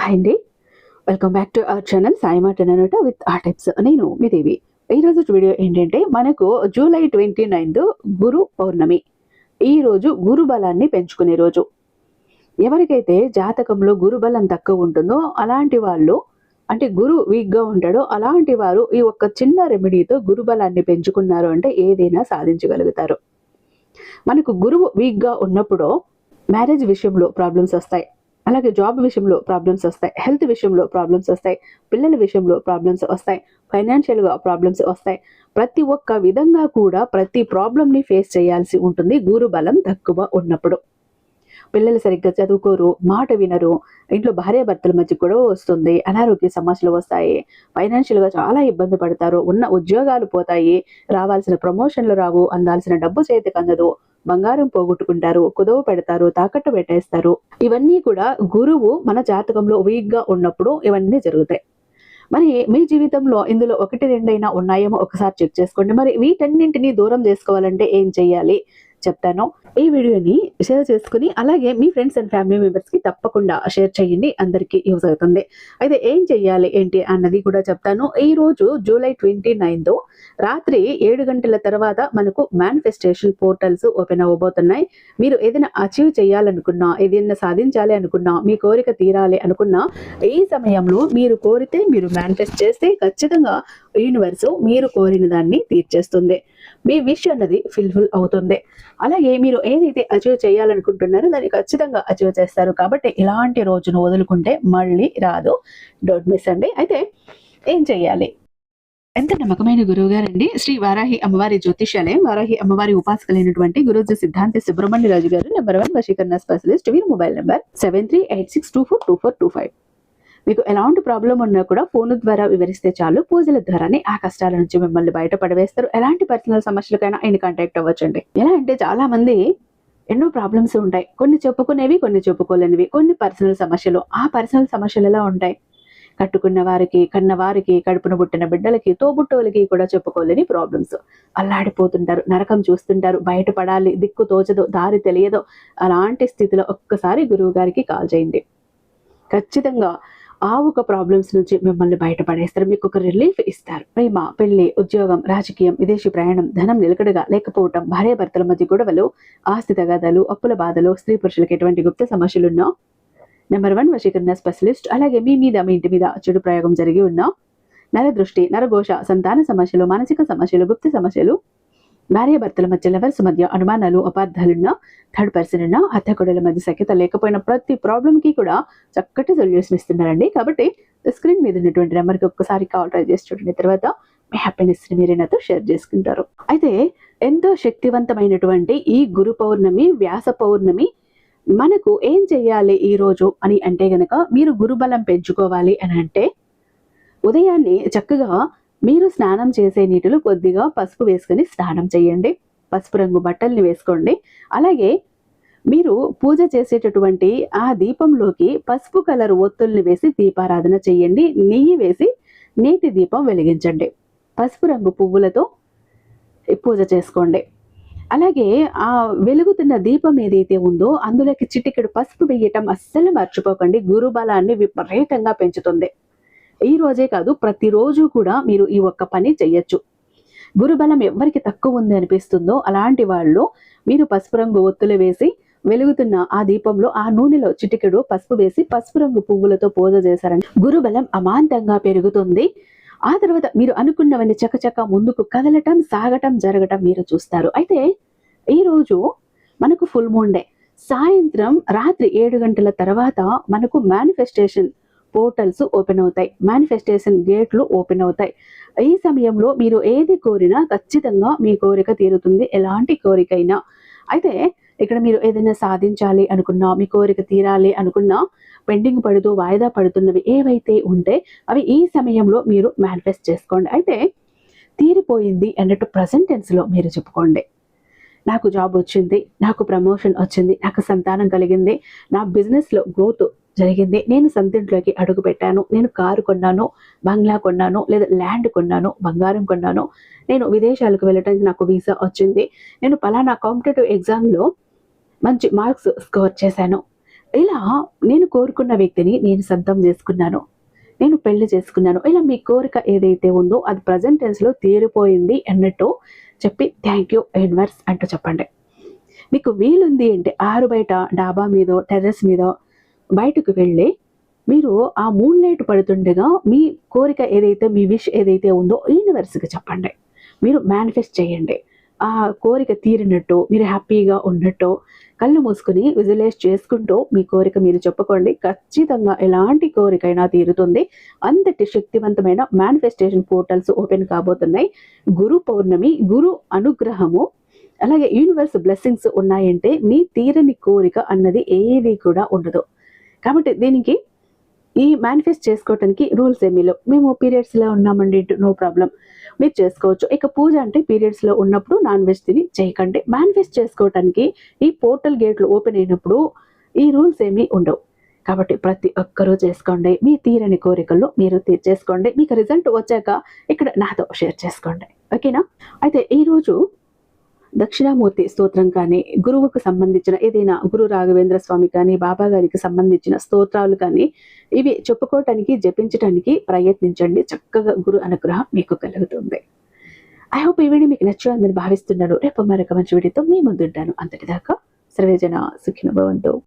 Hi అండి, welcome back to our channel Sai మాట with ఆ టిప్స్. నేను మీ దేవి. ఈరోజు వీడియో ఏంటంటే మనకు జూలై 29 గురు పౌర్ణమి. ఈ రోజు గురు బలాన్ని పెంచుకునే రోజు. ఎవరికైతే జాతకంలో గురు బలం తక్కువ ఉంటుందో అలాంటి వాళ్ళు, అంటే గురు వీక్గా ఉంటాడో అలాంటి వారు ఈ ఒక్క చిన్న రెమెడీతో గురు బలాన్ని పెంచుకున్నారు అంటే ఏదైనా సాధించగలుగుతారు. మనకు గురువు వీక్గా ఉన్నప్పుడు మ్యారేజ్ విషయంలో ప్రాబ్లమ్స్ వస్తాయి, అలాగే జాబ్ విషయంలో ప్రాబ్లమ్స్ వస్తాయి, హెల్త్ విషయంలో ప్రాబ్లమ్స్ వస్తాయి, పిల్లల విషయంలో ప్రాబ్లమ్స్ వస్తాయి, ఫైనాన్షియల్గా ప్రాబ్లమ్స్ వస్తాయి. ప్రతి ఒక్క విధంగా కూడా ప్రతి ప్రాబ్లమ్ని ఫేస్ చేయాల్సి ఉంటుంది గురు బలం తక్కువ ఉన్నప్పుడు. పిల్లలు సరిగ్గా చదువుకోరు, మాట వినరు, ఇంట్లో భార్యాభర్తల మధ్య గొడవ వస్తుంది, అనారోగ్య సమస్యలు వస్తాయి, ఫైనాన్షియల్గా చాలా ఇబ్బంది పడతారు, ఉన్న ఉద్యోగాలు పోతాయి, రావాల్సిన ప్రమోషన్లు రావు, అందాల్సిన డబ్బు చేతికి అందదు, బంగారం పోగొట్టుకుంటారు, కుదవ పెడతారు, తాకట్టు పెట్టేస్తారు. ఇవన్నీ కూడా గురువు మన జాతకంలో వీక్గా ఉన్నప్పుడు ఇవన్నీ జరుగుతాయి. మరి మీ జీవితంలో ఇందులో ఒకటి రెండైనా ఉన్నాయేమో ఒకసారి చెక్ చేసుకోండి. మరి వీటన్నింటినీ దూరం చేసుకోవాలంటే ఏం చెయ్యాలి చెప్తాను. ఈ వీడియోని షేర్ చేసుకుని అలాగే మీ ఫ్రెండ్స్ అండ్ ఫ్యామిలీ మెంబర్స్ కి తప్పకుండా షేర్ చేయండి, అందరికీ యూజ్ అవుతుంది. అయితే ఏం చెయ్యాలి ఏంటి అన్నది కూడా చెప్తాను. ఈ రోజు జూలై 29 రాత్రి 7 గంటల తర్వాత మనకు మేనిఫెస్టేషన్ పోర్టల్స్ ఓపెన్ అవ్వబోతున్నాయి. మీరు ఏదైనా అచీవ్ చేయాలనుకున్నా, ఏదైనా సాధించాలి అనుకున్నా, మీ కోరిక తీరాలి అనుకున్నా, ఈ సమయంలో మీరు కోరితే, మీరు మేనిఫెస్ట్ చేస్తే ఖచ్చితంగా యూనివర్స్ మీరు కోరిన దాన్ని తీర్చేస్తుంది. మీ విష్ అన్నది ఫుల్ఫిల్ అవుతుంది. అలాగే మీరు ఏదైతే అచీవ్ చేయాలనుకుంటున్నారో దాన్ని ఖచ్చితంగా అచీవ్ చేస్తారు. కాబట్టి ఇలాంటి రోజును వదులుకుంటే మళ్ళీ రాదు. డోంట్ మిస్ అండి. అయితే ఏం చెయ్యాలి? ఎంత నమ్మకమైన గురువు గారండి శ్రీ వారాహి అమ్మవారి జ్యోతిష్యాలయం, వారాహి అమ్మవారి ఉపాసకులైనటువంటి గురూజీ సిద్ధాంతి సుబ్రహ్మణ్యరాజు గారు నెంబర్ 1 వశీకరణ స్పెషలిస్ట్. వీరి మొబైల్ నెంబర్ 7386242425. మీకు ఎలాంటి ప్రాబ్లం ఉన్నా కూడా ఫోన్ ద్వారా వివరిస్తే చాలు, పూజల ద్వారానే ఆ కష్టాల నుంచి మిమ్మల్ని బయటపడవేస్తారు. ఎలాంటి పర్సనల్ సమస్యలకైనా ఆయన కాంటాక్ట్ అవ్వచ్చండి. ఎలా అంటే చాలా మంది ఎన్నో ప్రాబ్లమ్స్ ఉంటాయి, కొన్ని చెప్పుకునేవి, కొన్ని చెప్పుకోలేనివి, కొన్ని పర్సనల్ సమస్యలు. ఆ పర్సనల్ సమస్యలు ఎలా ఉంటాయి? కట్టుకున్న వారికి, కన్నవారికి, కడుపున పుట్టిన బిడ్డలకి, తోబుట్టువులకి కూడా చెప్పుకోలేని ప్రాబ్లమ్స్. అల్లాడిపోతుంటారు, నరకం చూస్తుంటారు, బయటపడాలి, దిక్కు తోచదు, దారి తెలియదు. అలాంటి స్థితిలో ఒక్కసారి గురువు గారికి కాల్ చేయండి. ఖచ్చితంగా ఆ ఒక ప్రాబ్లమ్స్ నుంచి మిమ్మల్ని బయటపడేస్తారు, మీకు ఒక రిలీఫ్ ఇస్తారు. ప్రేమ, పెళ్లి, ఉద్యోగం, రాజకీయం, విదేశీ ప్రయాణం, ధనం నిలకడగా లేకపోవటం, భార్యాభర్తల మధ్య గొడవలు, ఆస్తి తగాదాలు, అప్పుల బాధలు, స్త్రీ పురుషులకు ఎటువంటి గుప్త సమస్యలున్నా నెంబర్ 1 వశీకరణ స్పెషలిస్ట్. అలాగే మీ మీద, మీ ఇంటి మీద చెడు ప్రయోగం జరిగి ఉన్నా, నరదృష్టి, నరఘోష, సంతాన సమస్యలు, మానసిక సమస్యలు, గుప్త సమస్యలు, భార్యాభర్తల మధ్య, లవర్స్ మధ్య అనుమానాలు, అపార్థాలున్నా, థర్డ్ పర్సన్ ఉన్నా, అత్తకొడల మధ్య సఖ్యత లేకపోయినా ప్రతి ప్రాబ్లంకి కూడా చక్కటి సొల్యూషన్ ఇస్తున్నారండి. కాబట్టి స్క్రీన్ మీద ఉన్నటువంటి నెంబర్కి ఒక్కసారి కాల్ ట్రై చేసి చూడండి. తర్వాత మీ హ్యాపీనెస్ని మీరే నాతో షేర్ చేసుకుంటారు. అయితే ఎంతో శక్తివంతమైనటువంటి ఈ గురు పౌర్ణమి, వ్యాస పౌర్ణమి మనకు ఏం చెయ్యాలి ఈ రోజు అని అంటే గనక, మీరు గురుబలం పెంచుకోవాలి అని అంటే ఉదయాన్నే చక్కగా మీరు స్నానం చేసే నీటిలో కొద్దిగా పసుపు వేసుకొని స్నానం చేయండి. పసుపు రంగు బట్టల్ని వేసుకోండి. అలాగే మీరు పూజ చేసేటటువంటి ఆ దీపంలోకి పసుపు కలర్ ఒత్తుల్ని వేసి దీపారాధన చేయండి. నెయ్యి వేసి నేతి దీపం వెలిగించండి. పసుపు రంగు పువ్వులతో పూజ చేసుకోండి. అలాగే ఆ వెలుగుతున్న దీపం ఏదైతే ఉందో అందులోకి చిటికెడు పసుపు వేయటం అస్సలు మర్చిపోకండి. గురుబలాన్ని విపరీతంగా పెంచుతుంది. ఈ రోజే కాదు, ప్రతిరోజు కూడా మీరు ఈ ఒక్క పని చెయ్యొచ్చు. గురుబలం ఎవరికి తక్కువ ఉంది అనిపిస్తుందో అలాంటి వాళ్ళు మీరు పసుపు రంగు ఒత్తులు వేసి వెలుగుతున్న ఆ దీపంలో ఆ నూనెలో చిటికెడు పసుపు వేసి పసుపు రంగు పువ్వులతో పూజ చేశారండి. గురుబలం అమాంతంగా పెరుగుతుంది. ఆ తర్వాత మీరు అనుకున్నవన్నీ చకచక ముందుకు కదలటం, సాగటం, జరగటం మీరు చూస్తారు. అయితే ఈరోజు మనకు ఫుల్ మూన్ డే. సాయంత్రం రాత్రి 7 గంటల తర్వాత మనకు మేనిఫెస్టేషన్ పోర్టల్స్ ఓపెన్ అవుతాయి, మేనిఫెస్టేషన్ గేట్లు ఓపెన్ అవుతాయి. ఈ సమయంలో మీరు ఏది కోరినా ఖచ్చితంగా మీ కోరిక తీరుతుంది, ఎలాంటి కోరికైనా. అయితే ఇక్కడ మీరు ఏదైనా సాధించాలి అనుకున్నా, మీ కోరిక తీరాలి అనుకున్నా, పెండింగ్ పడుతూ వాయిదా పడుతున్నవి ఏవైతే ఉంటే అవి ఈ సమయంలో మీరు మేనిఫెస్ట్ చేసుకోండి. అయితే తీరిపోయింది అన్నట్టు ప్రజెంట్ టెన్స్లో మీరు చెప్పుకోండి. నాకు జాబ్ వచ్చింది, నాకు ప్రమోషన్ వచ్చింది, నాకు సంతానం కలిగింది, నా బిజినెస్లో గ్రోత్ జరిగింది, నేను సొంతింట్లోకి అడుగు పెట్టాను, నేను కారు కొన్నాను, బంగ్లా కొన్నాను, లేదా ల్యాండ్ కొన్నాను, బంగారం కొన్నాను, నేను విదేశాలకు వెళ్ళటానికి నాకు వీసా వచ్చింది, నేను పలానా కాంపిటేటివ్ ఎగ్జామ్లో మంచి మార్క్స్ స్కోర్ చేశాను, ఇలా నేను కోరుకున్న వ్యక్తిని నేను సొంతం చేసుకున్నాను, నేను పెళ్లి చేసుకున్నాను, ఇలా మీ కోరిక ఏదైతే ఉందో అది ప్రజెంట్ టెన్స్లో తీరిపోయింది అన్నట్టు చెప్పి థ్యాంక్ యూ యూనివర్స్ అంటూ చెప్పండి. మీకు వీలుంది అంటే ఆరు బయట డాబా మీదో టెర్రస్ మీదో బయటకు వెళ్ళి మీరు ఆ మూన్ లైట్ పడుతుండగా మీ కోరిక ఏదైతే మీ విష్ ఏదైతే ఉందో యూనివర్స్కి చెప్పండి. మీరు మేనిఫెస్ట్ చేయండి. ఆ కోరిక తీరినట్టు మీరు హ్యాపీగా ఉన్నట్టు కళ్ళు మూసుకుని విజువలైజ్ చేసుకుంటూ మీ కోరిక మీరు చెప్పుకోండి. ఖచ్చితంగా ఎలాంటి కోరికైనా తీరుతుంది. అంతటి శక్తివంతమైన మేనిఫెస్టేషన్ పోర్టల్స్ ఓపెన్ కాబోతున్నాయి. గురు పౌర్ణమి, గురు అనుగ్రహము, అలాగే యూనివర్స్ బ్లెస్సింగ్స్ ఉన్నాయంటే మీ తీరని కోరిక అన్నది ఏది కూడా ఉండదు. కాబట్టి దీనికి ఈ మేనిఫెస్ట్ చేసుకోవటానికి రూల్స్ ఏమీ లేవు. మేము పీరియడ్స్లో ఉన్నామండి, నో ప్రాబ్లం, మీరు చేసుకోవచ్చు. ఇక పూజ అంటే పీరియడ్స్లో ఉన్నప్పుడు నాన్ వెజ్ తిని చేయకండి. మేనిఫెస్ట్ చేసుకోవటానికి ఈ పోర్టల్ గేట్లు ఓపెన్ అయినప్పుడు ఈ రూల్స్ ఏమీ ఉండవు. కాబట్టి ప్రతి ఒక్కరూ చేసుకోండి. మీ తీరని కోరికల్లో మీరు తీర్చేసుకోండి. మీకు రిజల్ట్ వచ్చాక ఇక్కడ నాతో షేర్ చేసుకోండి, ఓకేనా? అయితే ఈరోజు దక్షిణామూర్తి స్తోత్రం కానీ, గురువుకు సంబంధించిన ఏదైనా గురు రాఘవేంద్ర స్వామి కానీ, బాబా గారికి సంబంధించిన స్తోత్రాలు కానీ ఇవి చెప్పుకోవటానికి, జపించడానికి ప్రయత్నించండి. చక్కగా గురు అనుగ్రహం మీకు కలుగుతుంది. ఐ హోప్ ఈ వీడియో మీకు నచ్చిందని భావిస్తున్నాను. రేపు మరొక మంచి వీడియోతో మీ ముందుంటాను. అంతటిదాకా సర్వేజన సుఖినో భవంతు.